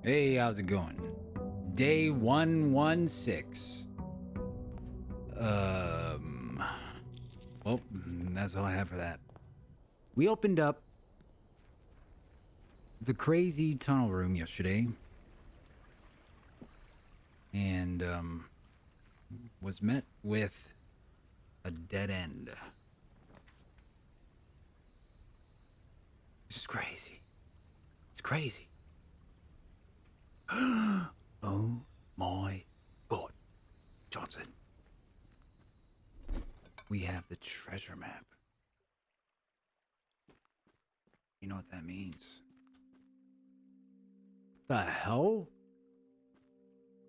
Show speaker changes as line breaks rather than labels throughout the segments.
Hey, how's it going? Day 116. Um, well, that's all I have for that. We opened up the crazy tunnel room yesterday and, was met with a dead end. It's just crazy. It's crazy. Oh my god, Johnson. We have the treasure map. You know what that means? The hell?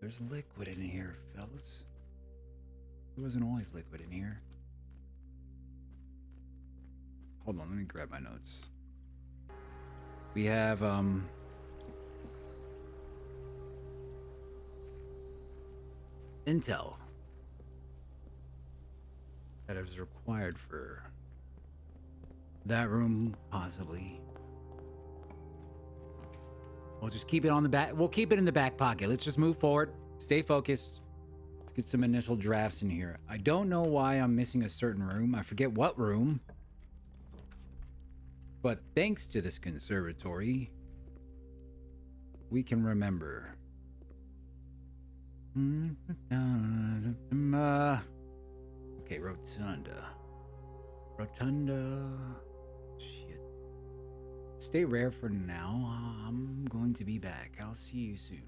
There's liquid in here, fellas. There wasn't always liquid in here. Hold on, let me grab my notes. We have, intel that is required for that room, possibly. We'll just keep it on the back. We'll keep it in the back pocket. Let's just move forward. Stay focused. Let's get some initial drafts in here. I don't know why I'm missing a certain room. I forget what room. But thanks to this conservatory, we can remember. Okay, rotunda. Rotunda. Shit. Stay rare for now. I'm going to be back. I'll see you soon.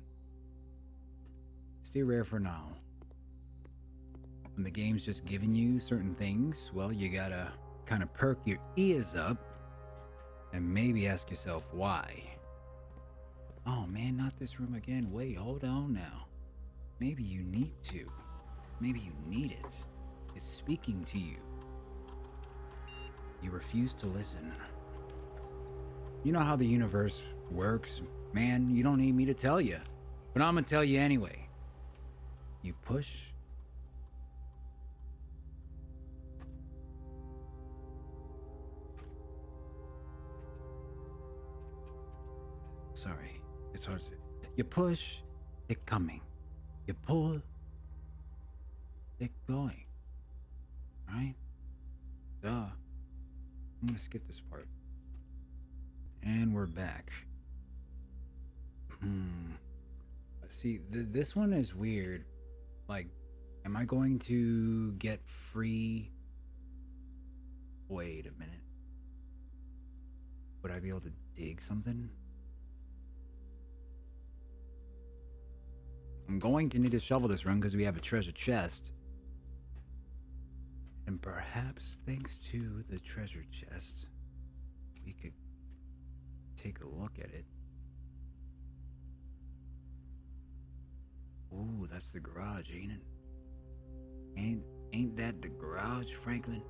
Stay rare for now. When the game's just giving you certain things, well, you gotta kind of perk your ears up and maybe ask yourself why. Oh man, not this room again. Wait, hold on now. Maybe you need to. Maybe you need it. It's speaking to you. You refuse to listen. You know how the universe works, man. You don't need me to tell you. But I'm gonna tell you anyway. You push. Sorry, it's hard to. You push, it coming. You pull, it going. Right? Duh. I'm gonna skip this part. And we're back. See, this one is weird. Like, am I going to get free? Wait a minute. Would I be able to dig something? I'm going to need to shovel this run because we have a treasure chest. And perhaps thanks to the treasure chest, we could take a look at it. Ooh, that's the garage, ain't it? Ain't that the garage, Franklin?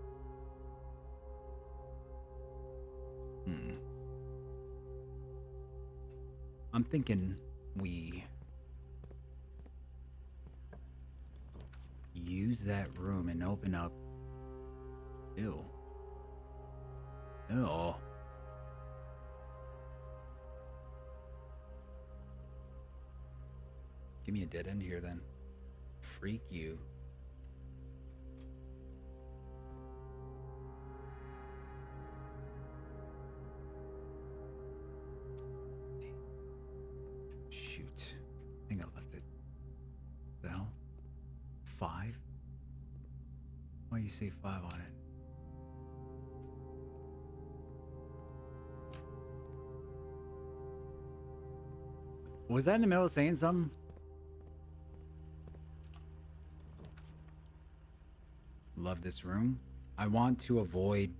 I'm thinking we use that room and open up. Ew. Ew. Give me a dead end here then. Freak you. Shoot. I think I left it. The hell? 5? Why you say 5 on it? Was that in the middle of saying something? Love this room. I want to avoid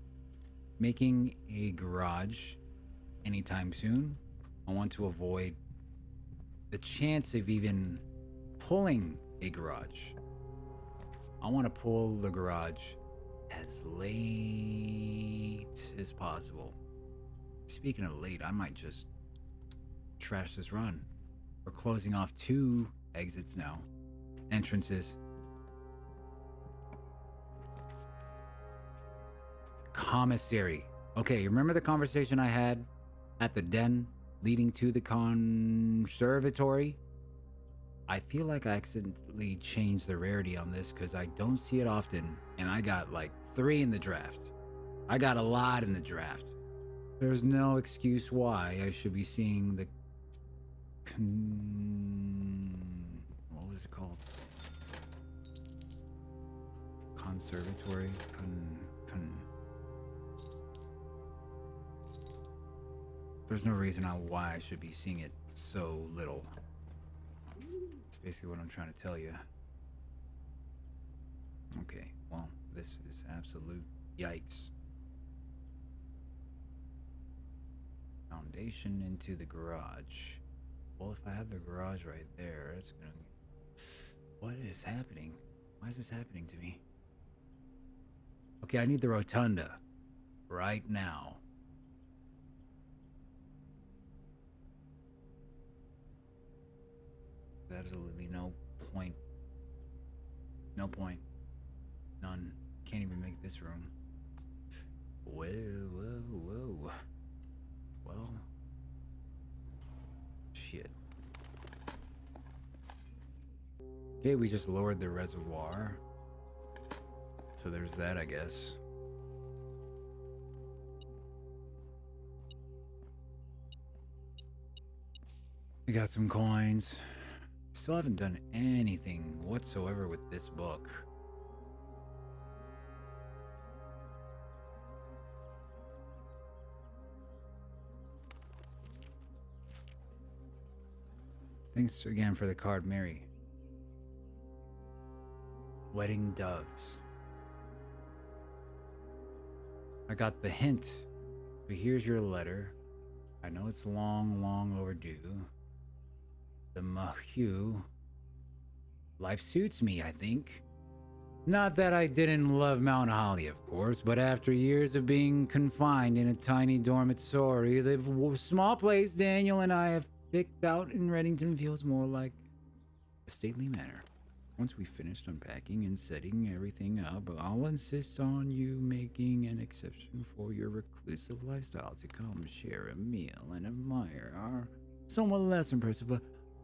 making a garage anytime soon. I want to avoid the chance of even pulling a garage. I want to pull the garage as late as possible. Speaking of late, I might just trash this run. We're closing off 2 exits now. Entrances. Commissary. Okay, remember the conversation I had at the den leading to the conservatory. I feel like I accidentally changed the rarity on this because I don't see it often, and I got like 3 in the draft. I got a lot in the draft. There's no excuse why I should be seeing the what was it called? Conservatory. There's no reason why I should be seeing it so little. That's basically what I'm trying to tell you. Okay, well, this is absolute yikes. Foundation into the garage. Well, if I have the garage right there, it's gonna... What is happening? Why is this happening to me? Okay, I need the rotunda. Right now. There's absolutely no point. No point. None. Can't even make this room. Whoa, whoa, whoa. Well... Shit. Okay, we just lowered the reservoir. So there's that, I guess. We got some coins. Still haven't done anything whatsoever with this book. Thanks again for the card, Mary. Wedding doves. I got the hint, but here's your letter. I know it's long, long overdue. The Mahu. Life suits me, I think. Not that I didn't love Mount Holly, of course, but after years of being confined in a tiny dormitory, the small place Daniel and I have picked out in Reddington feels more like a stately manor. Once we finished unpacking and setting everything up, I'll insist on you making an exception for your reclusive lifestyle to come share a meal and admire our somewhat less impressive but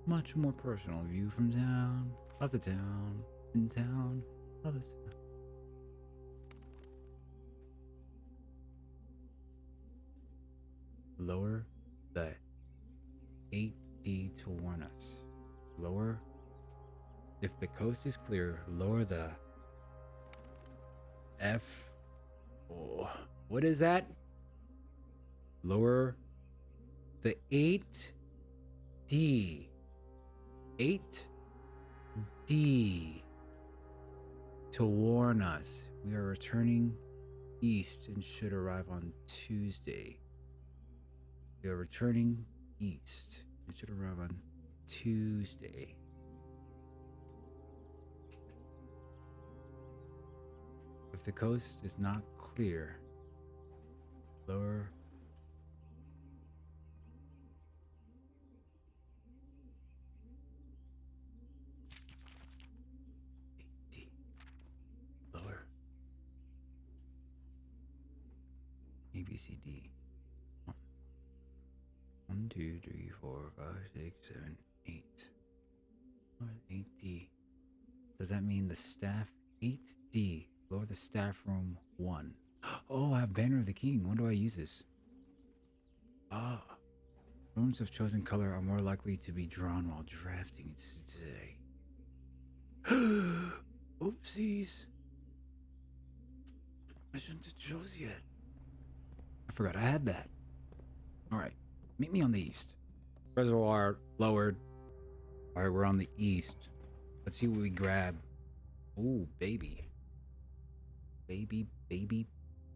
much more personal view from town, of the town, in town, of the town. Lower the 8D to warn us. Lower. If the coast is clear, lower the F. Oh, what is that? Lower the 8D. 8D to warn us. We are returning east and should arrive on Tuesday. We are returning east. It should arrive on Tuesday. If the coast is not clear, lower lower A B C D. 1, 2, 3, 4, 5, 6, 7, 8. Lower 8D. Does that mean the staff 8D? Lower the staff room 1. Oh, I have Banner of the King. When do I use this? Ah. Rooms of chosen color are more likely to be drawn while drafting today. Oopsies. I shouldn't have chose yet. I forgot I had that. Alright. Meet me on the east. Reservoir lowered. Alright, we're on the east. Let's see what we grab. Ooh, baby. Baby, baby,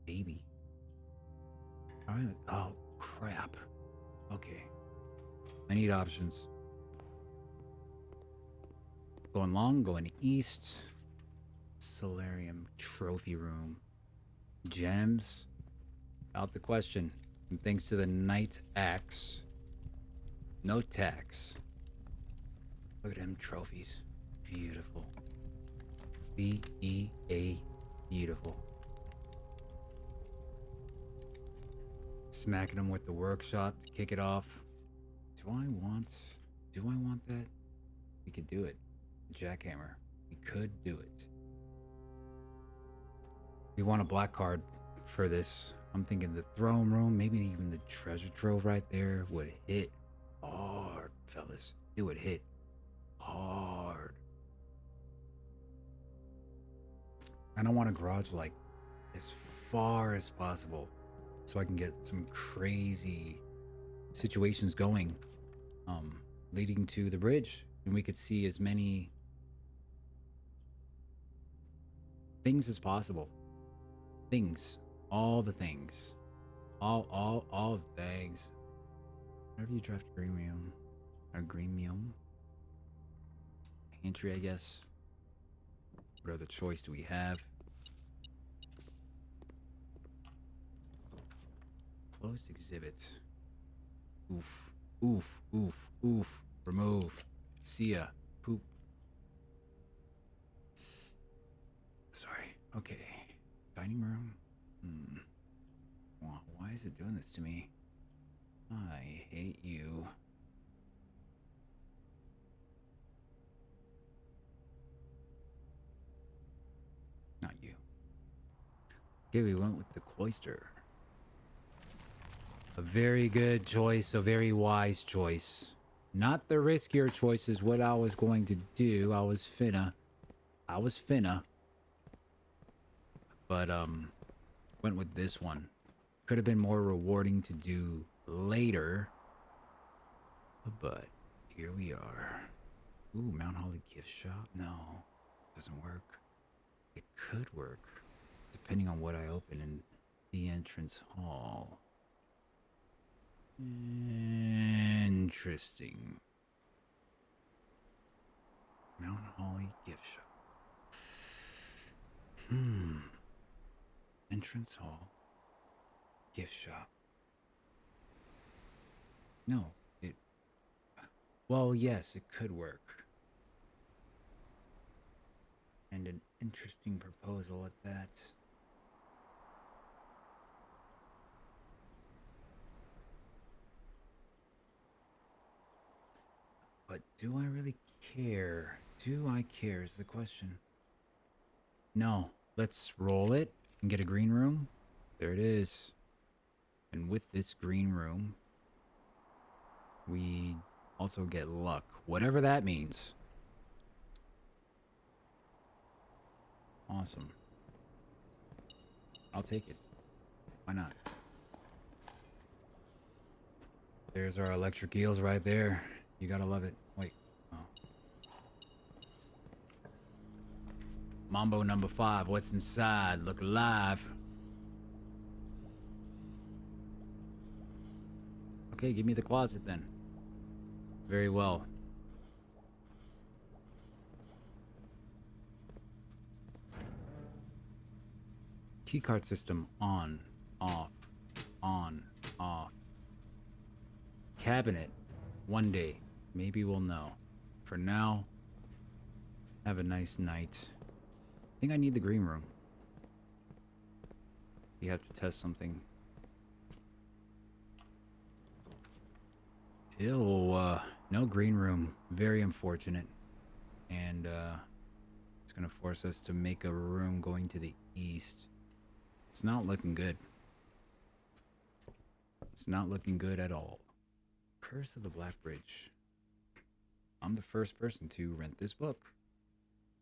baby. Alright. Oh, crap. Okay. I need options. Going long, going east. Solarium trophy room. Gems. Out the question. And thanks to the Knight Axe. No tax. Look at them trophies. Beautiful. B-E-A. Beautiful. Smacking them with the workshop to kick it off. Do I want that? We could do it. Jackhammer. We could do it. We want a black card for this. I'm thinking the throne room, maybe even the treasure trove right there would hit hard, fellas. It would hit hard. And I want a garage like as far as possible so I can get some crazy situations going, leading to the bridge, and we could see as many things as possible. Things, all the things, all the things. Whenever you draft Greenmium, or Greenmium, Pantry, I guess. What other choice do we have? Closed exhibit. Oof, oof, oof, oof. Remove. See ya. Poop. Sorry. Okay. Dining room. Why is it doing this to me? I hate you. Not you. Okay, we went with the cloister. A very good choice, a very wise choice. Not the riskier choice is what I was going to do. I was finna. But, went with this one. Could have been more rewarding to do later. But here we are. Ooh, Mount Holly gift shop? No, doesn't work. It could work, depending on what I open in the entrance hall. Interesting. Mount Holly gift shop. Entrance hall. Gift shop. No, it... Well, yes, it could work. And an interesting proposal at that. But do I really care? Do I care is the question. No, let's roll it and get a green room. There it is. And with this green room, we also get luck, whatever that means. Awesome. I'll take it. Why not? There's our electric eels right there. You gotta love it. Wait. Oh. Mambo number 5. What's inside? Look alive. Okay, give me the closet then. Very well. Keycard system on, off, on, off. Cabinet. One day. Maybe we'll know. For now, have a nice night. I think I need the green room. We have to test something. Ew, no green room. Very unfortunate. And, it's gonna force us to make a room going to the east. It's not looking good. It's not looking good at all. Curse of the Black Bridge. I'm the first person to rent this book.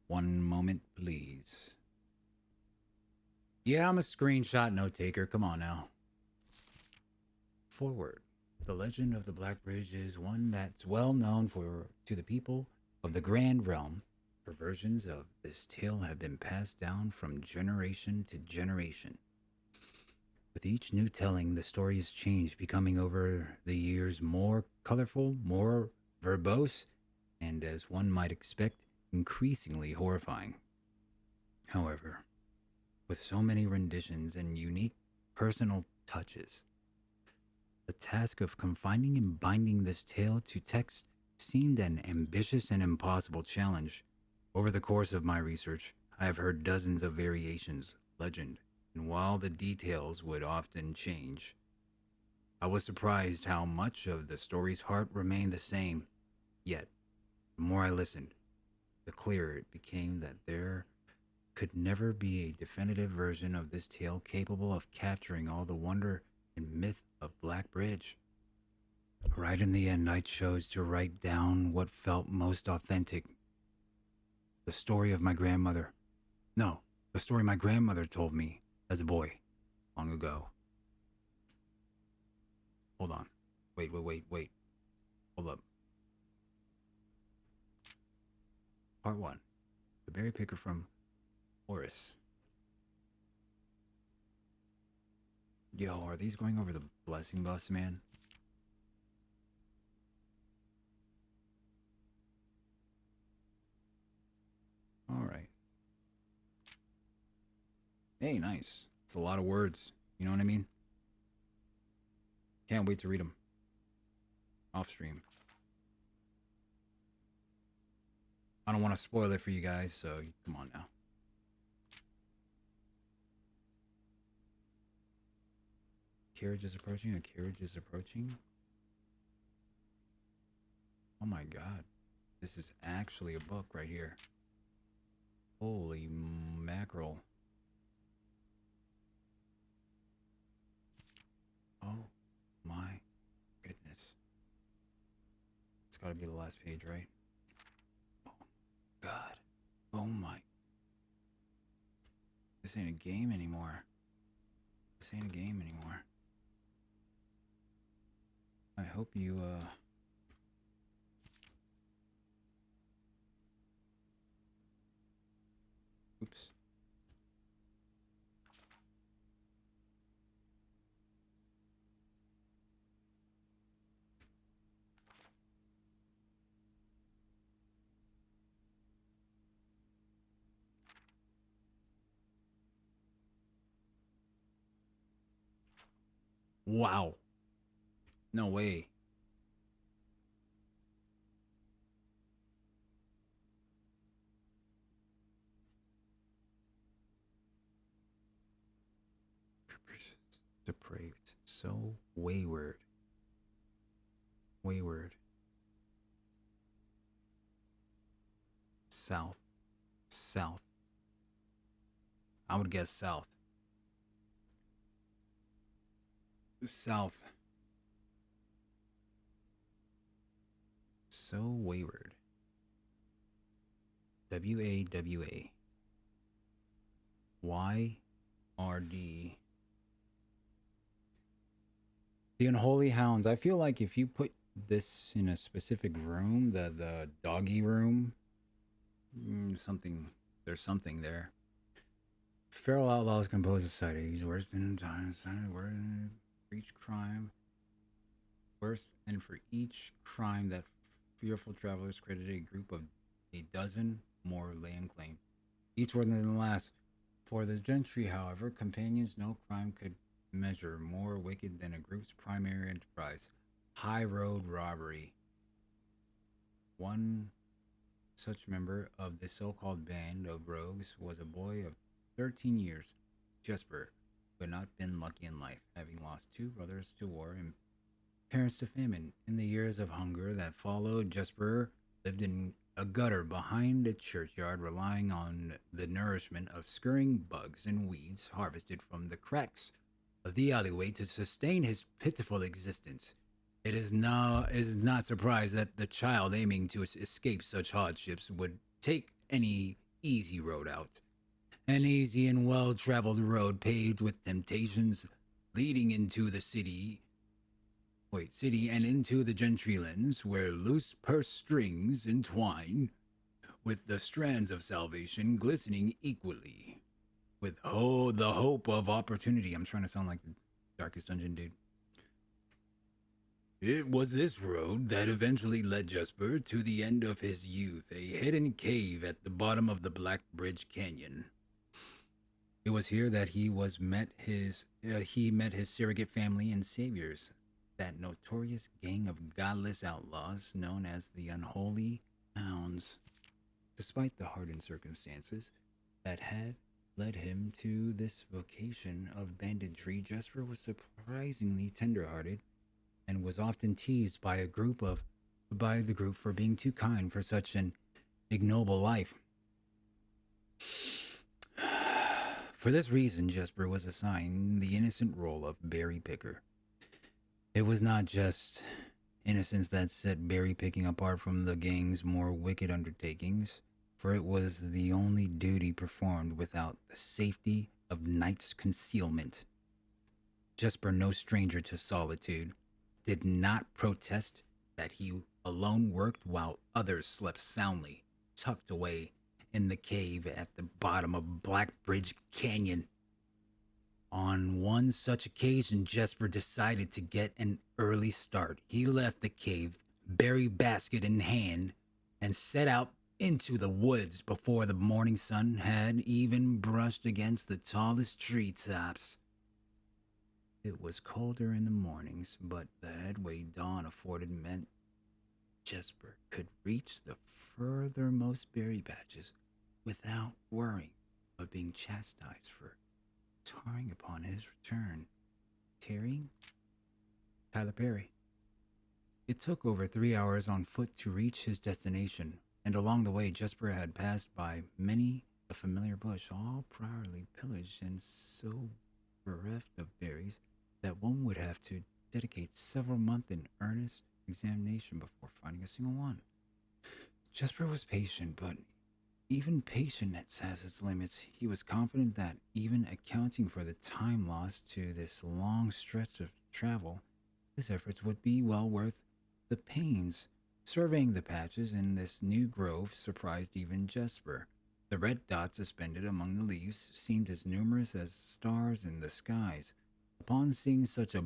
One moment, please. Yeah, I'm a screenshot note taker. Come on now. Forward. The legend of the Black Bridge is one that's well known to the people of the Grand Realm. Versions of this tale have been passed down from generation to generation. With each new telling, the story has changed, becoming over the years more colorful, more verbose, and as one might expect, increasingly horrifying. However, with so many renditions and unique personal touches, the task of confining and binding this tale to text seemed an ambitious and impossible challenge. Over the course of my research, I have heard dozens of variations, legend, and while the details would often change, I was surprised how much of the story's heart remained the same. Yet, the more I listened, the clearer it became that there could never be a definitive version of this tale capable of capturing all the wonder and myth of Black Bridge. Right in the end, I chose to write down what felt most authentic, the story of my grandmother. No, the story my grandmother told me as a boy long ago. Hold on. Wait. Hold up. Part 1. The berry picker from Horace. Yo, are these going over the blessing bus, man? Alright. Hey, nice. It's a lot of words. You know what I mean? Can't wait to read them. Off stream. I don't want to spoil it for you guys, so come on now. Carriage is approaching. A carriage is approaching. Oh my god. This is actually a book right here. Holy mackerel. Oh my goodness. It's gotta be the last page, right? Oh god. Oh my. This ain't a game anymore. This ain't a game anymore. I hope you, oops. Wow. No way. Depraved. So wayward. Wayward. South. South. I would guess south. South. So wayward. WAWA. YRD. The Unholy Hounds. I feel like if you put this in a specific room, the doggy room, something, there's something there. Feral outlaws compose a society. He's worse than times. For each crime. Worse, and for each crime that fearful travelers credited a group of a dozen more lay claim. Each worse than the last. For the gentry, however, companions, no crime could measure more wicked than a group's primary enterprise, high road robbery. One such member of the so-called band of rogues was a boy of 13 years, Jesper, who had not been lucky in life, having lost two brothers to war and parents to famine. In the years of hunger that followed, Jesper lived in a gutter behind a churchyard, relying on the nourishment of scurrying bugs and weeds harvested from the cracks of the alleyway to sustain his pitiful existence. It is not surprised that the child aiming to escape such hardships would take any easy road out. An easy and well-traveled road paved with temptations leading into the city and into the gentrylands, where loose purse strings entwine with the strands of salvation glistening equally with the hope of opportunity. I'm trying to sound like the Darkest Dungeon dude. It was this road that eventually led Jesper to the end of his youth, a hidden cave at the bottom of the Black Bridge Canyon. It was here that he met his surrogate family and saviors, that notorious gang of godless outlaws known as the Unholy Hounds. Despite the hardened circumstances that had led him to this vocation of banditry, Jesper was surprisingly tender-hearted and was often teased by the group for being too kind for such an ignoble life. For this reason, Jesper was assigned the innocent role of berry picker. It was not just innocence that set berry picking apart from the gang's more wicked undertakings, for it was the only duty performed without the safety of night's concealment. Jesper, no stranger to solitude, did not protest that he alone worked while others slept soundly, tucked away in the cave at the bottom of Blackbridge Canyon. On one such occasion, Jesper decided to get an early start. He left the cave, berry basket in hand, and set out into the woods before the morning sun had even brushed against the tallest treetops. It was colder in the mornings, but the headway dawn afforded meant Jesper could reach the furthermost berry patches without worrying of being chastised for tarring upon his return. Tarrying? Tyler Perry. It took over 3 hours on foot to reach his destination, and along the way Jesper had passed by many a familiar bush, all priorly pillaged and so bereft of berries that one would have to dedicate several months in earnest examination before finding a single one. Jesper was patient, but even patience has its limits. He was confident that, even accounting for the time lost to this long stretch of travel, his efforts would be well worth the pains. Surveying the patches in this new grove surprised even Jesper. The red dots suspended among the leaves seemed as numerous as stars in the skies. Upon seeing such a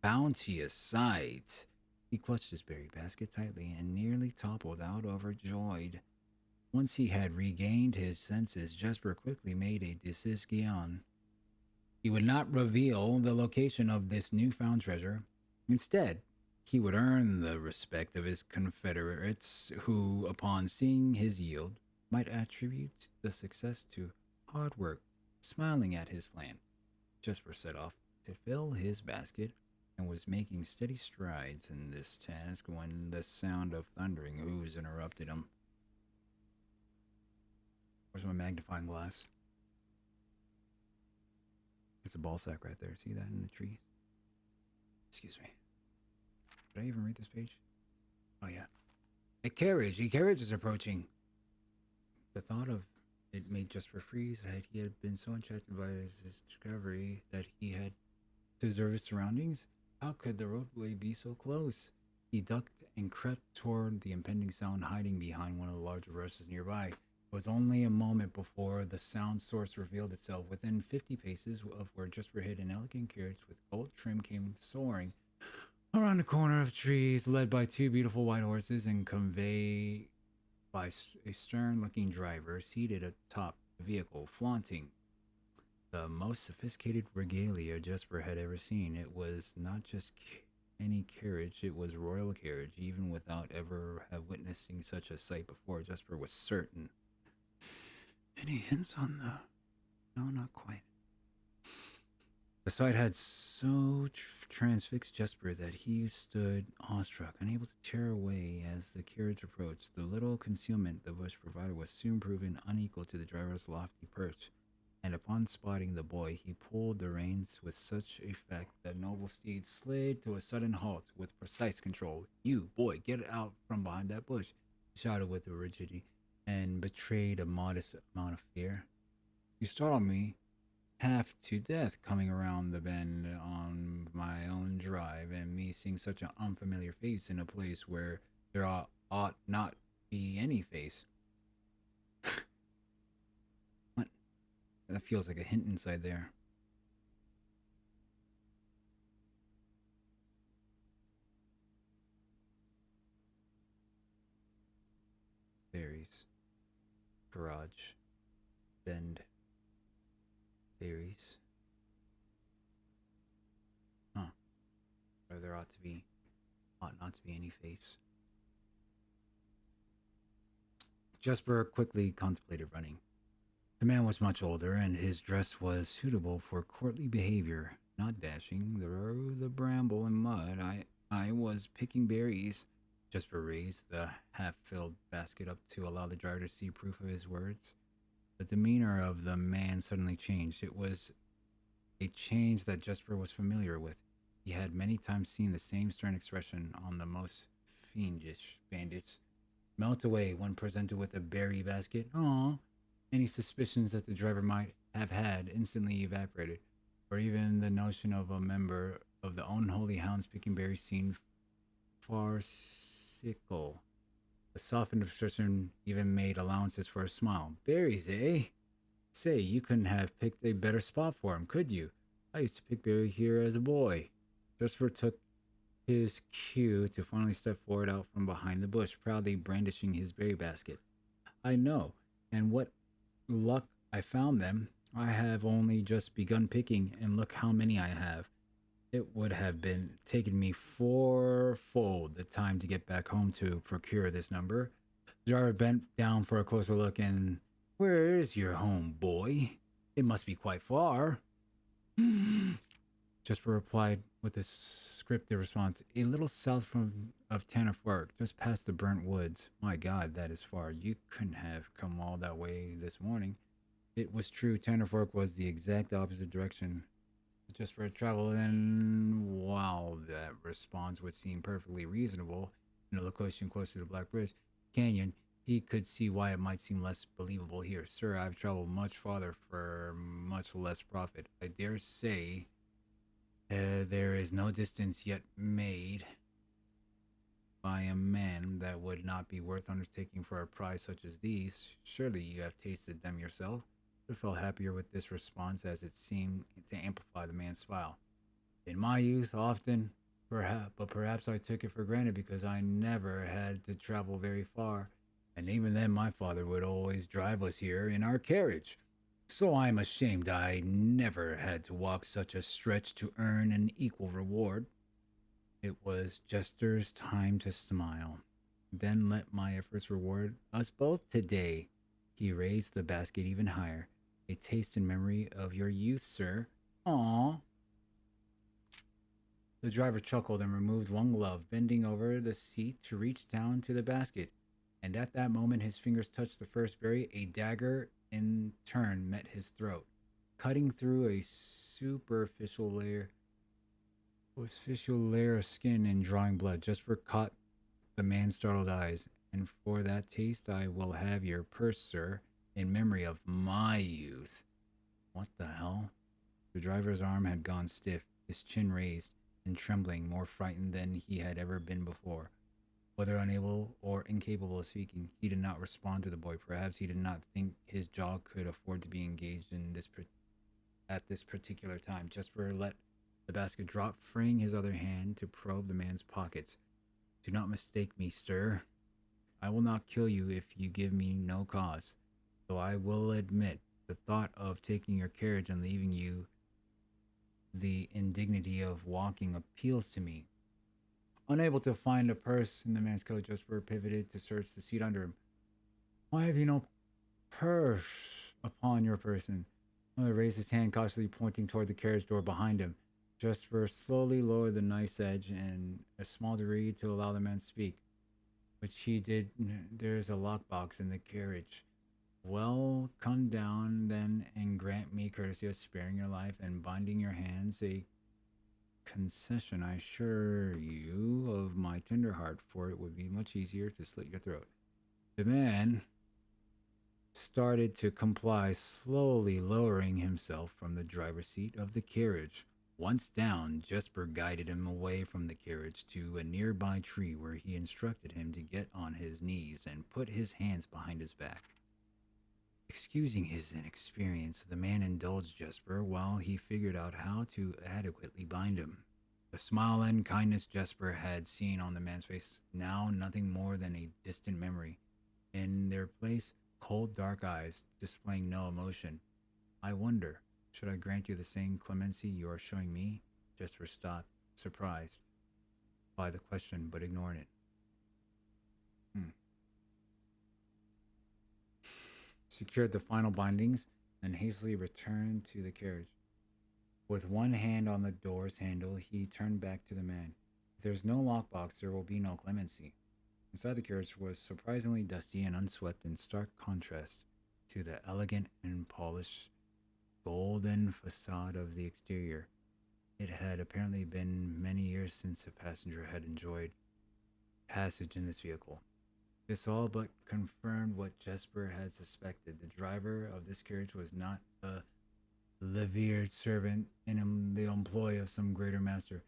bounteous sight, he clutched his berry basket tightly and nearly toppled out overjoyed. Once he had regained his senses, Jesper quickly made a decision. He would not reveal the location of this newfound treasure. Instead, he would earn the respect of his confederates, who, upon seeing his yield, might attribute the success to hard work. Smiling at his plan, Jesper set off to fill his basket and was making steady strides in this task when the sound of thundering hooves interrupted him. Where's my magnifying glass? It's a ball sack right there. See that in the tree? Excuse me. Did I even read this page? Oh, yeah. A carriage is approaching. The thought of it made Jesper freeze. He had been so enchanted by his discovery that he had to observe his surroundings. How could the roadway be so close? He ducked and crept toward the impending sound, hiding behind one of the larger rushes nearby. It was only a moment before the sound source revealed itself. Within 50 paces of where Jesper hid, an elegant carriage with gold trim came soaring around a corner of trees, led by two beautiful white horses and conveyed by a stern-looking driver seated atop the vehicle, flaunting the most sophisticated regalia Jesper had ever seen. It was not just any carriage, it was royal carriage. Even without ever have witnessing such a sight before, Jesper was certain. Any hints on the... No, not quite. The sight had so transfixed Jesper that he stood awestruck, unable to tear away as the carriage approached. The little concealment the bush provided was soon proven unequal to the driver's lofty perch, and upon spotting the boy, he pulled the reins with such effect that noble steed slid to a sudden halt with precise control. "You, boy, get out from behind that bush," he shouted with rigidity, and betrayed a modest amount of fear. "You startled me half to death coming around the bend on my own drive, and me seeing such an unfamiliar face in a place where there ought not be any face." What? That feels like a hint inside there. Berries. Garage. Bend. Berries. Huh. Where there ought not to be any face. Jesper quickly contemplated running. The man was much older, and his dress was suitable for courtly behavior, not dashing through the bramble and mud. I was picking berries. Jesper raised the half filled basket up to allow the driver to see proof of his words. The demeanor of the man suddenly changed. It was a change that Jesper was familiar with. He had many times seen the same stern expression on the most fiendish bandits melt away when presented with a berry basket. Aw, any suspicions that the driver might have had instantly evaporated, or even the notion of a member of the unholy hounds picking berries seemed farcical. The softened expression even made allowances for a smile. Berries, eh? Say, you couldn't have picked a better spot for him, could you? I used to pick berry here as a boy. Christopher took his cue to finally step forward out from behind the bush, proudly brandishing his berry basket. I know, and what luck I found them. I have only just begun picking, and look how many I have. It would have been taken me fourfold the time to get back home to procure this number. The driver bent down for a closer look, and where is your home, boy? It must be quite far. Jesper replied with a scripted response. A little south from of Tanner Fork, just past the burnt woods. My God, that is far. You couldn't have come all that way this morning. It was true. Tanner Fork was the exact opposite direction Jesper had traveled, and while that response would seem perfectly reasonable in a location closer to Black Bridge Canyon, he could see why it might seem less believable here. Sir, I've traveled much farther for much less profit. I dare say there is no distance yet made by a man that would not be worth undertaking for a prize such as these. Surely you have tasted them yourself. I felt happier with this response as it seemed to amplify the man's smile. In my youth, often, perhaps I took it for granted because I never had to travel very far, and even then, my father would always drive us here in our carriage. So I'm ashamed I never had to walk such a stretch to earn an equal reward. It was Jester's time to smile. Then let my efforts reward us both today. He raised the basket even higher. A taste in memory of your youth, sir. Aw. The driver chuckled and removed one glove, bending over the seat to reach down to the basket. And at that moment, his fingers touched the first berry. A dagger, in turn, met his throat, cutting through a superficial layer of skin and drawing blood. Jesper caught the man's startled eyes. And for that taste, I will have your purse, sir, in memory of my youth. What the hell? The driver's arm had gone stiff, his chin raised and trembling, more frightened than he had ever been before. Whether unable or incapable of speaking, he did not respond to the boy. Perhaps he did not think his jaw could afford to be engaged in this at this particular time. Jesper let the basket drop, freeing his other hand to probe the man's pockets. Do not mistake me, sir. I will not kill you if you give me no cause. Though I will admit, the thought of taking your carriage and leaving you the indignity of walking appeals to me. Unable to find a purse in the man's coat, Jesper pivoted to search the seat under him. Why have you no purse upon your person? Mother raised his hand, cautiously pointing toward the carriage door behind him. Jesper slowly lowered the knife's edge in a small degree to allow the man to speak, which he did. There is a lockbox in the carriage. Well, come down then and grant me courtesy of sparing your life and binding your hands, a concession, I assure you, of my tender heart, for it would be much easier to slit your throat. The man started to comply, slowly lowering himself from the driver's seat of the carriage. Once down, Jesper guided him away from the carriage to a nearby tree where he instructed him to get on his knees and put his hands behind his back. Excusing his inexperience, the man indulged Jesper while he figured out how to adequately bind him. The smile and kindness Jesper had seen on the man's face, now nothing more than a distant memory. In their place, cold, dark eyes displaying no emotion. I wonder, should I grant you the same clemency you are showing me? Jesper stopped, surprised by the question, but ignored it. Secured the final bindings, and hastily returned to the carriage. With one hand on the door's handle, he turned back to the man. If there's no lockbox, there will be no clemency. Inside the carriage was surprisingly dusty and unswept in stark contrast to the elegant and polished golden facade of the exterior. It had apparently been many years since a passenger had enjoyed passage in this vehicle. This all but confirmed what Jesper had suspected. The driver of this carriage was not a revered servant in the employ of some greater master.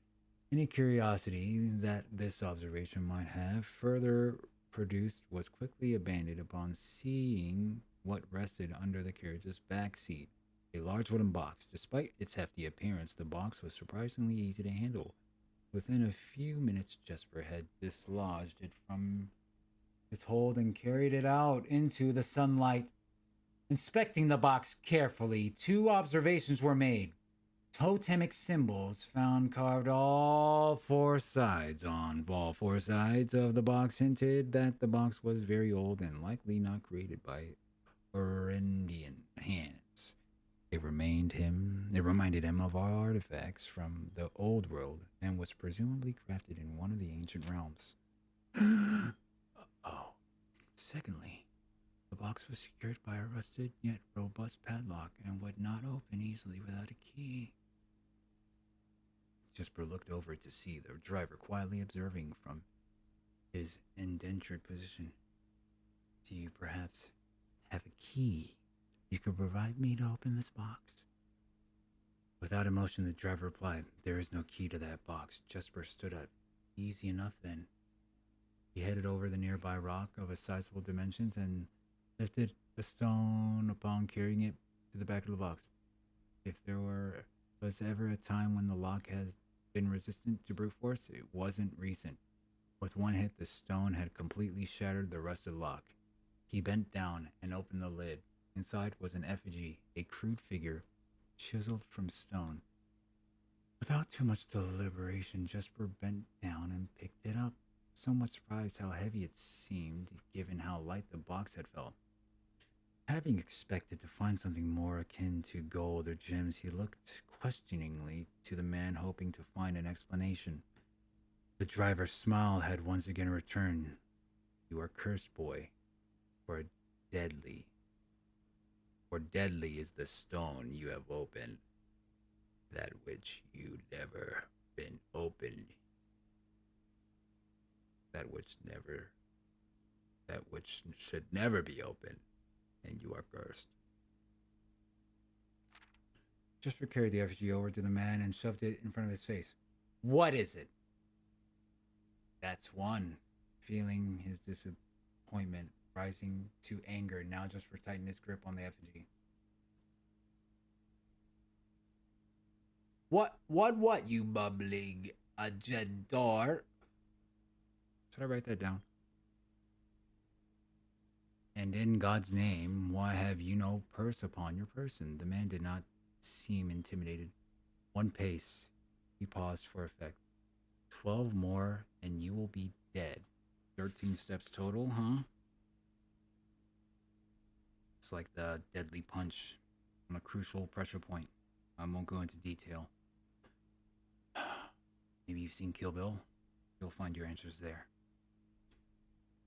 Any curiosity that this observation might have further produced was quickly abandoned upon seeing what rested under the carriage's back seat, a large wooden box. Despite its hefty appearance, the box was surprisingly easy to handle. Within a few minutes, Jesper had dislodged it from its hold and carried it out into the sunlight. Inspecting the box carefully, two observations were made. Totemic symbols found carved all four sides of the box hinted that the box was very old and likely not created by Urandian hands. It reminded him of artifacts from the old world and was presumably crafted in one of the ancient realms. Oh. Secondly, the box was secured by a rusted yet robust padlock and would not open easily without a key. Jesper looked over to see the driver quietly observing from his indentured position. Do you perhaps have a key you could provide me to open this box? Without emotion, the driver replied, There is no key to that box. Jesper stood up. Easy enough then. He headed over the nearby rock of a sizable dimensions and lifted a stone upon carrying it to the back of the box. If there was ever a time when the lock has been resistant to brute force, it wasn't recent. With one hit, the stone had completely shattered the rusted lock. He bent down and opened the lid. Inside was an effigy, a crude figure, chiseled from stone. Without too much deliberation, Jesper bent down and picked it up, somewhat surprised how heavy it seemed, given how light the box had felt. Having expected to find something more akin to gold or gems, he looked questioningly to the man, hoping to find an explanation. The driver's smile had once again returned. You are cursed, boy, for deadly is the stone you have opened, that which you never been opened, that which should never be opened, and you are cursed. Jesper carried the effigy over to the man and shoved it in front of his face. What is it? That's one. Feeling his disappointment rising to anger, now Jesper tightened his grip on the effigy. What, you bubbling ajador? Should I write that down? And in God's name, why have you no purse upon your person? The man did not seem intimidated. One pace. He paused for effect. 12 more, and you will be dead. 13 steps total, huh? It's like the deadly punch on a crucial pressure point. I won't go into detail. Maybe you've seen Kill Bill. You'll find your answers there.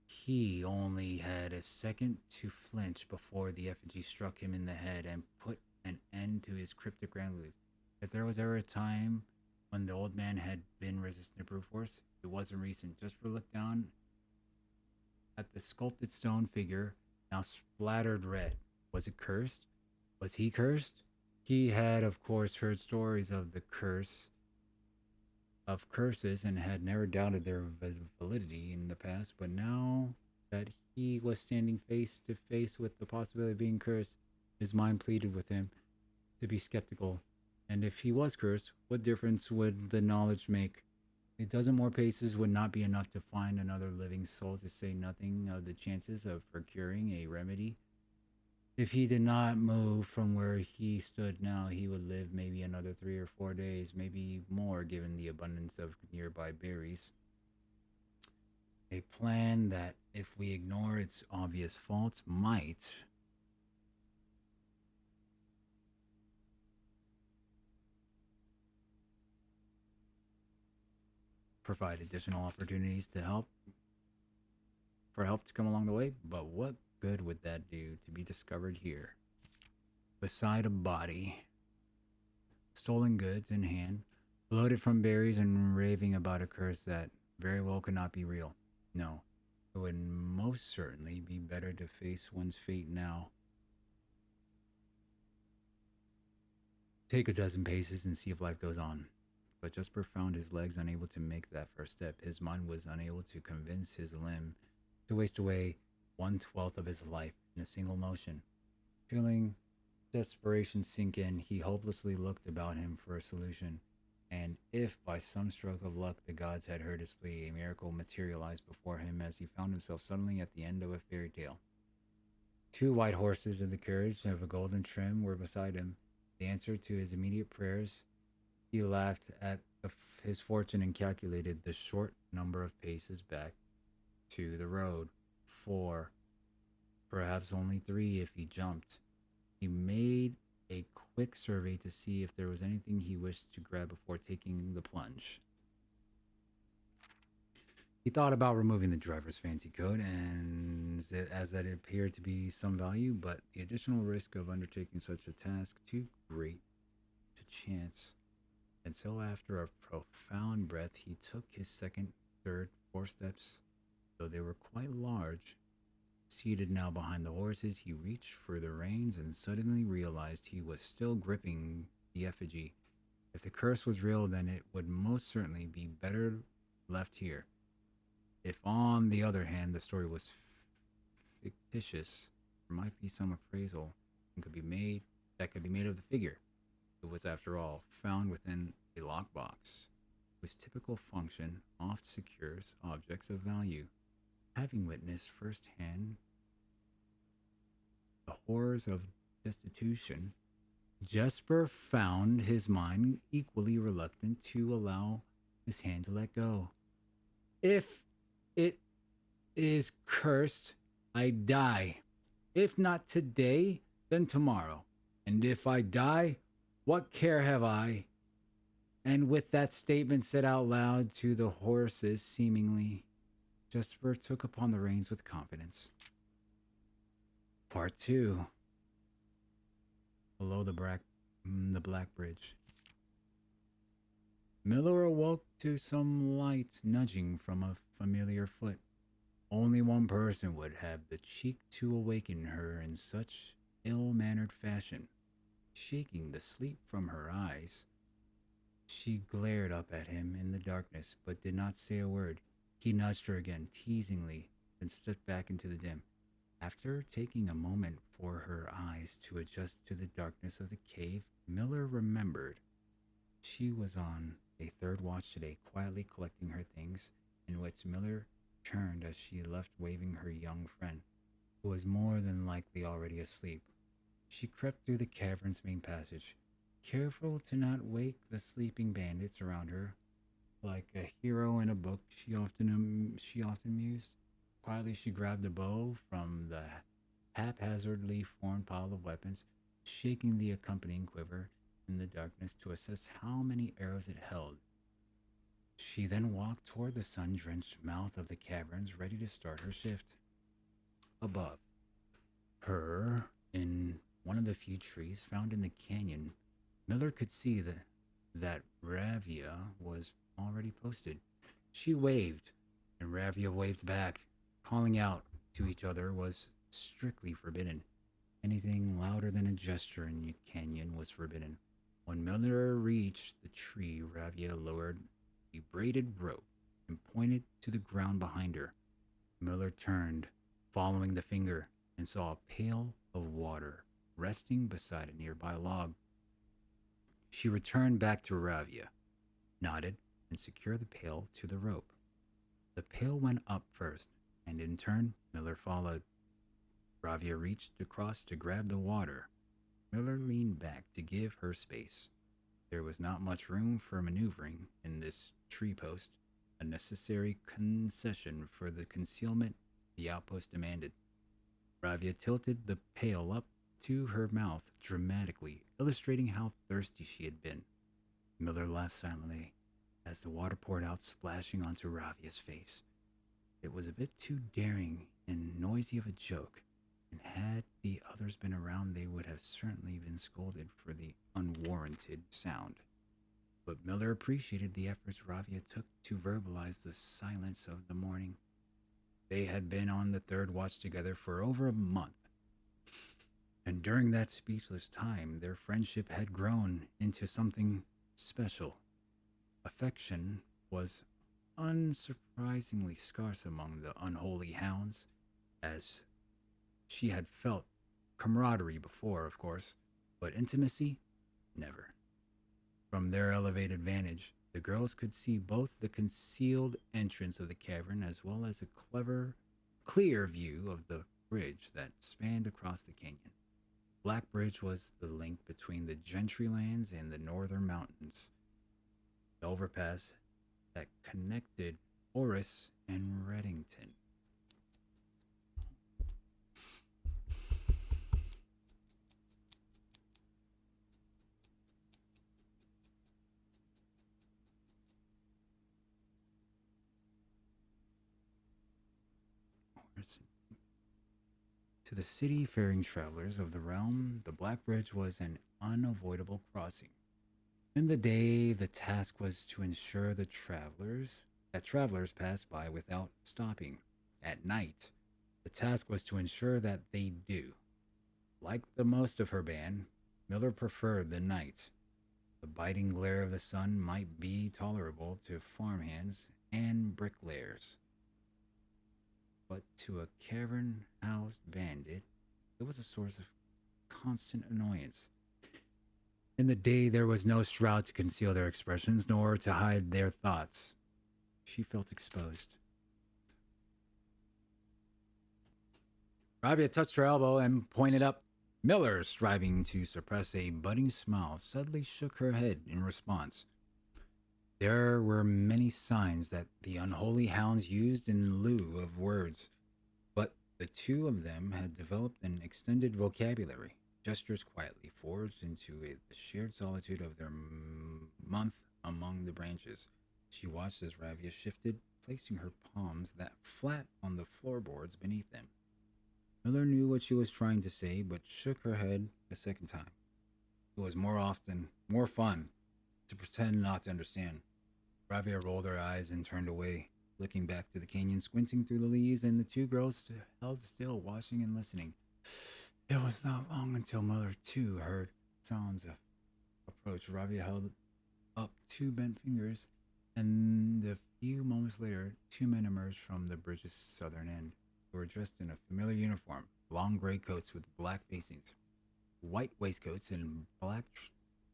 He only had a second to flinch before the effigy struck him in the head and put an end to his cryptic ramblings. If there was ever a time when the old man had been resistant to brute force, it wasn't recent. Jesper looked down at the sculpted stone figure, now splattered red. Was it cursed? Was he cursed? He had, of course, heard stories of the curses and had never doubted their validity in the past, but now that he was standing face to face with the possibility of being cursed, his mind pleaded with him to be skeptical. And if he was cursed, what difference would the knowledge make? A dozen more paces would not be enough to find another living soul, to say nothing of the chances of procuring a remedy. If he did not move from where he stood now, he would live maybe another 3 or 4 days, maybe more, given the abundance of nearby berries. A plan that, if we ignore its obvious faults, might provide additional opportunities to help to come along the way, but what good would that do to be discovered here? Beside a body, stolen goods in hand, bloated from berries and raving about a curse that very well could not be real. No, it would most certainly be better to face one's fate now. Take a dozen paces and see if life goes on. But Jesper found his legs unable to make that first step. His mind was unable to convince his limb to waste away 1/12 of his life in a single motion. Feeling desperation sink in, he hopelessly looked about him for a solution. And if by some stroke of luck the gods had heard his plea, a miracle materialized before him as he found himself suddenly at the end of a fairy tale. Two white horses of the carriage of a golden trim were beside him. The answer to his immediate prayers, he laughed at his fortune and calculated the short number of paces back to the road. 4, perhaps only 3 if he jumped. He made a quick survey to see if there was anything he wished to grab before taking the plunge. He thought about removing the driver's fancy coat, and as that it appeared to be some value, but the additional risk of undertaking such a task too great to chance. And so, after a profound breath, he took his second, third, fourth steps, though they were quite large. Seated now behind the horses, he reached for the reins and suddenly realized he was still gripping the effigy. If the curse was real, then it would most certainly be better left here. If, on the other hand, the story was fictitious, there might be some appraisal that could be made of the figure. It was, after all, found within a lockbox, whose typical function oft secures objects of value. Having witnessed firsthand the horrors of destitution, Jesper found his mind equally reluctant to allow his hand to let go. If it is cursed, I die. If not today, then tomorrow. And if I die, what care have I? And with that statement said out loud to the horses, seemingly, Jesper took upon the reins with confidence. Part 2. Below the Black Bridge. Miller awoke to some light nudging from a familiar foot. Only one person would have the cheek to awaken her in such ill-mannered fashion. Shaking the sleep from her eyes, she glared up at him in the darkness, but did not say a word. He nudged her again, teasingly, then stepped back into the dim. After taking a moment for her eyes to adjust to the darkness of the cave, Miller remembered she was on a third watch today, quietly collecting her things, in which Miller turned as she left, waving her young friend, who was more than likely already asleep. She crept through the cavern's main passage, careful to not wake the sleeping bandits around her. Like a hero in a book, she often mused. Quietly, she grabbed a bow from the haphazardly formed pile of weapons, shaking the accompanying quiver in the darkness to assess how many arrows it held. She then walked toward the sun-drenched mouth of the caverns, ready to start her shift. Above her, in one of the few trees found in the canyon, Miller could see that Ravia was already posted. She waved, and Ravia waved back. Calling out to each other was strictly forbidden. Anything louder than a gesture in the canyon was forbidden. When Miller reached the tree, Ravia lowered a braided rope and pointed to the ground behind her. Miller turned, following the finger, and saw a pail of water resting beside a nearby log. She returned back to Ravia, nodded, and secured the pail to the rope. The pail went up first, and in turn, Miller followed. Ravia reached across to grab the water. Miller leaned back to give her space. There was not much room for maneuvering in this tree post, a necessary concession for the concealment the outpost demanded. Ravia tilted the pail up to her mouth dramatically, illustrating how thirsty she had been. Miller laughed silently. as the water poured out, splashing onto Ravia's face. It was a bit too daring and noisy of a joke, and had the others been around, they would have certainly been scolded for the unwarranted sound. But Miller appreciated the efforts Ravia took to verbalize the silence of the morning. They had been on the third watch together for over a month, and during that speechless time, their friendship had grown into something special. Affection was unsurprisingly scarce among the unholy hounds, as she had felt camaraderie before, of course, but intimacy, never. From their elevated vantage, the girls could see both the concealed entrance of the cavern as well as a clear view of the bridge that spanned across the canyon. Black Bridge was the link between the Gentry lands and the northern mountains, the overpass that connected Oris and Reddington. To the city-faring travelers of the realm, the Black Bridge was an unavoidable crossing. In the day, the task was to ensure that travelers passed by without stopping. At night, the task was to ensure that they do. Like the most of her band, Miller preferred the night. The biting glare of the sun might be tolerable to farmhands and bricklayers, but to a cavern housed bandit, it was a source of constant annoyance. In the day, there was no shroud to conceal their expressions nor to hide their thoughts. She felt exposed. Rabia touched her elbow and pointed up. Miller, striving to suppress a budding smile, suddenly shook her head in response. There were many signs that the unholy hounds used in lieu of words, but the two of them had developed an extended vocabulary, gestures quietly forged into the shared solitude of their month among the branches. She watched as Ravia shifted, placing her palms that flat on the floorboards beneath them. Miller knew what she was trying to say, but shook her head a second time. It was more fun, to pretend not to understand. Ravia rolled her eyes and turned away, looking back to the canyon, squinting through the leaves, and the two girls held still, watching and listening. It was not long until Miller, too, heard sounds of approach. Ravia held up two bent fingers, and a few moments later, two men emerged from the bridge's southern end. They were dressed in a familiar uniform, long gray coats with black facings, white waistcoats, and black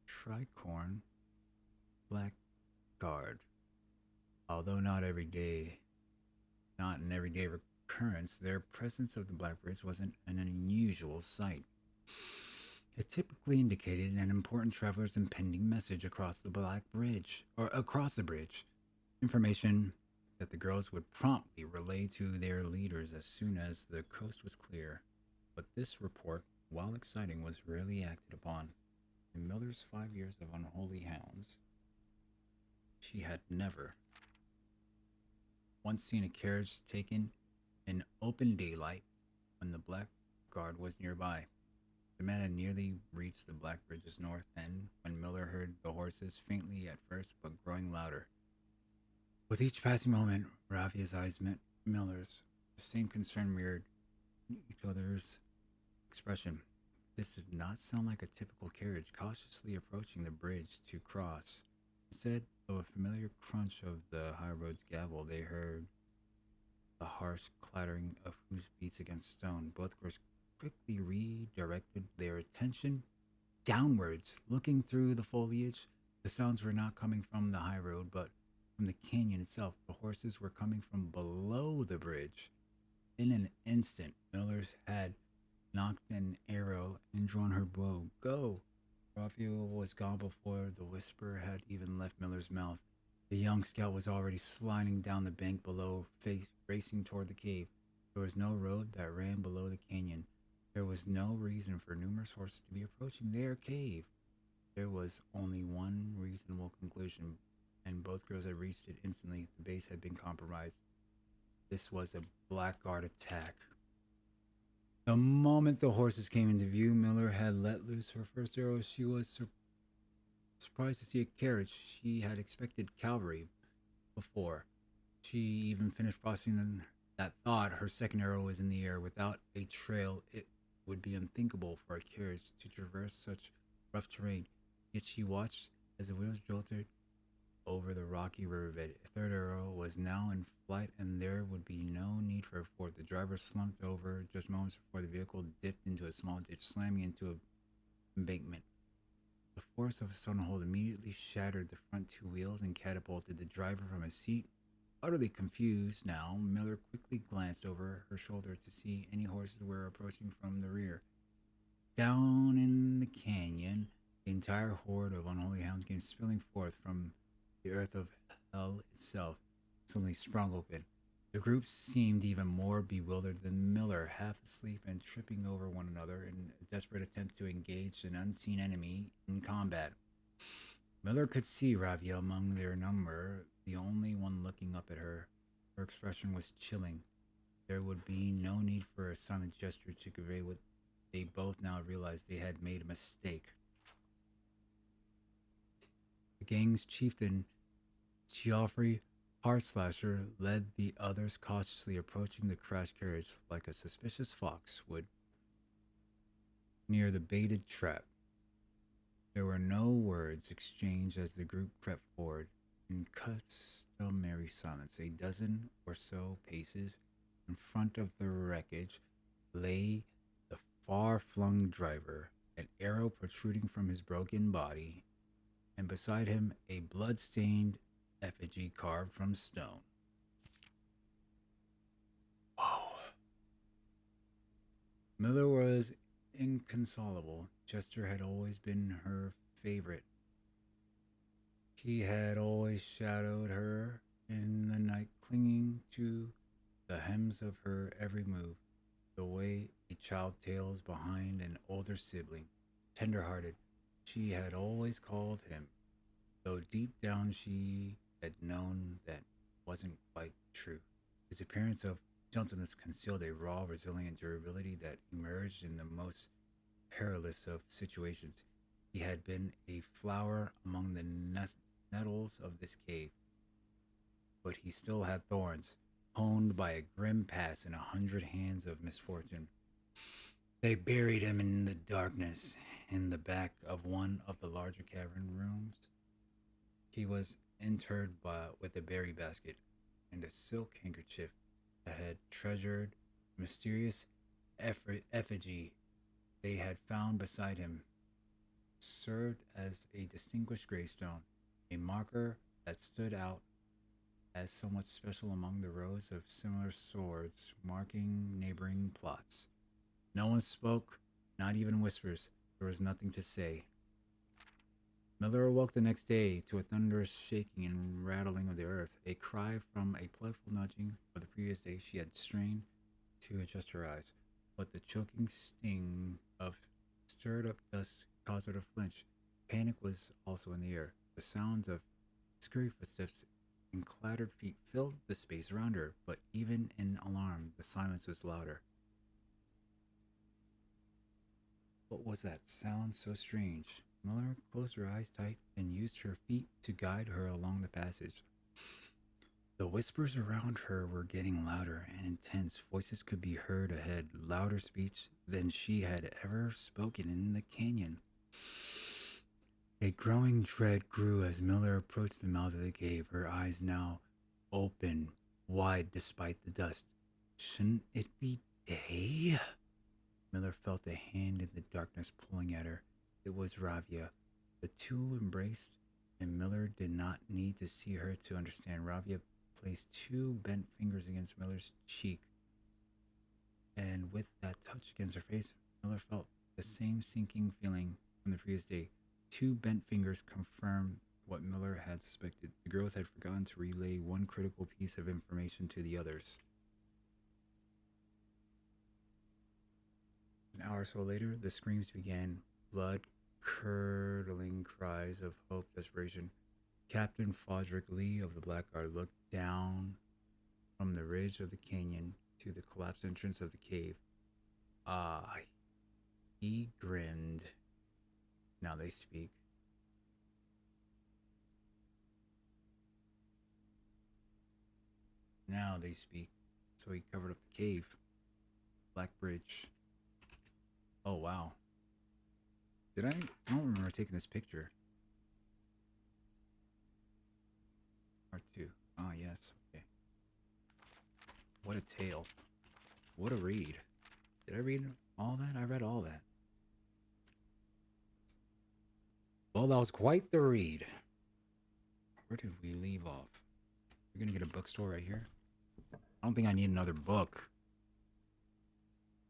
tricorn black guard. Although not an everyday occurrence, their presence of the Black Bridge wasn't an unusual sight. It typically indicated an important traveler's impending message across the Black Bridge, or across the bridge, information that the girls would promptly relay to their leaders as soon as the coast was clear. But this report, while exciting, was rarely acted upon. In Miller's 5 years of unholy hounds, she had never once seen a carriage taken in open daylight when the Black Guard was nearby. The man had nearly reached the Black Bridge's north end when Miller heard the horses, faintly at first but growing louder. With each passing moment, Rafia's eyes met Miller's. The same concern mirrored each other's expression. This did not sound like a typical carriage cautiously approaching the bridge to cross. Instead of a familiar crunch of the high road's gavel, they heard the harsh clattering of hoofbeats against stone. Both girls quickly redirected their attention downwards, looking through the foliage. The sounds were not coming from the high road, but from the canyon itself. The horses were coming from below the bridge. In an instant, Miller's had knocked an arrow and drawn her bow. Go! Raphael was gone before the whisper had even left Miller's mouth. The young scout was already sliding down the bank below, racing toward the cave. There was no road that ran below the canyon. There was no reason for numerous horses to be approaching their cave. There was only one reasonable conclusion. and both girls had reached it instantly. The base had been compromised. This was a blackguard attack. The moment the horses came into view, Miller had let loose her first arrow. She was surprised to see a carriage. She had expected cavalry before. She even finished processing that thought. Her second arrow was in the air. Without a trail, it would be unthinkable for a carriage to traverse such rough terrain. Yet she watched as the wheels jolted over the rocky riverbed. A third arrow was now in flight, and there would be no need for a fourth. The driver slumped over just moments before the vehicle dipped into a small ditch, slamming into an embankment. The force of a sudden hold immediately shattered the front two wheels and catapulted the driver from his seat. Utterly confused now, Miller quickly glanced over her shoulder to see any horses were approaching from the rear. Down in the canyon, the entire horde of unholy hounds came spilling forth from the earth of hell itself, suddenly sprung open. The group seemed even more bewildered than Miller, half asleep and tripping over one another in a desperate attempt to engage an unseen enemy in combat. Miller could see Ravia among their number, the only one looking up at her. Her expression was chilling. There would be no need for a silent gesture to convey what they both now realized: they had made a mistake. The gang's chieftain, Geoffrey Heartslasher, led the others cautiously, approaching the crashed carriage like a suspicious fox would near the baited trap. There were no words exchanged as the group crept forward. In customary silence, a dozen or so paces in front of the wreckage lay the far flung driver, an arrow protruding from his broken body, and beside him a blood stained effigy carved from stone. Whoa. Miller was inconsolable. Chester had always been her favorite. He had always shadowed her in the night, clinging to the hems of her every move, the way a child tails behind an older sibling. Tender-hearted, she had always called him, though deep down she had known that wasn't quite true. His appearance of gentleness concealed a raw, resilient durability that emerged in the most perilous of situations. He had been a flower among the nettles of this cave, but he still had thorns, honed by a grim past and 100 hands of misfortune. They buried him in the darkness in the back of one of the larger cavern rooms. He was interred with a berry basket and a silk handkerchief that had treasured the mysterious effigy they had found beside him, served as a distinguished gravestone, a marker that stood out as somewhat special among the rows of similar swords marking neighboring plots. No one spoke, not even whispers. There was nothing to say. Miller awoke the next day to a thunderous shaking and rattling of the earth, a cry from a playful nudging of the previous day. She had strained to adjust her eyes, but the choking sting of stirred up dust caused her to flinch. Panic was also in the air. The sounds of scurry footsteps and clattered feet filled the space around her, but even in alarm, the silence was louder. What was that sound so strange? Miller closed her eyes tight and used her feet to guide her along the passage. The whispers around her were getting louder and intense. Voices could be heard ahead, louder speech than she had ever spoken in the canyon. A growing dread grew as Miller approached the mouth of the cave, her eyes now open wide despite the dust. Shouldn't it be day? Miller felt a hand in the darkness pulling at her. It was Ravia. The two embraced, and Miller did not need to see her to understand. Ravia placed two bent fingers against Miller's cheek, and with that touch against her face, Miller felt the same sinking feeling from the previous day. Two bent fingers confirmed what Miller had suspected. The girls had forgotten to relay one critical piece of information to the others. An hour or so later, the screams began, blood curdling cries of hope, desperation. Captain Fodrick Lee of the Blackguard looked down from the ridge of the canyon to the collapsed entrance of the cave. Ah, he grinned. Now they speak. Now they speak. So he covered up the cave. Black Bridge. Oh, wow. Did I? I don't remember taking this picture. Part 2. Ah, yes. Okay. What a tale. What a read. Did I read all that? I read all that. Well, that was quite the read. Where did we leave off? We're gonna get a bookstore right here. I don't think I need another book.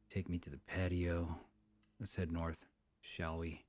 Take me to the patio. Let's head north, shall we?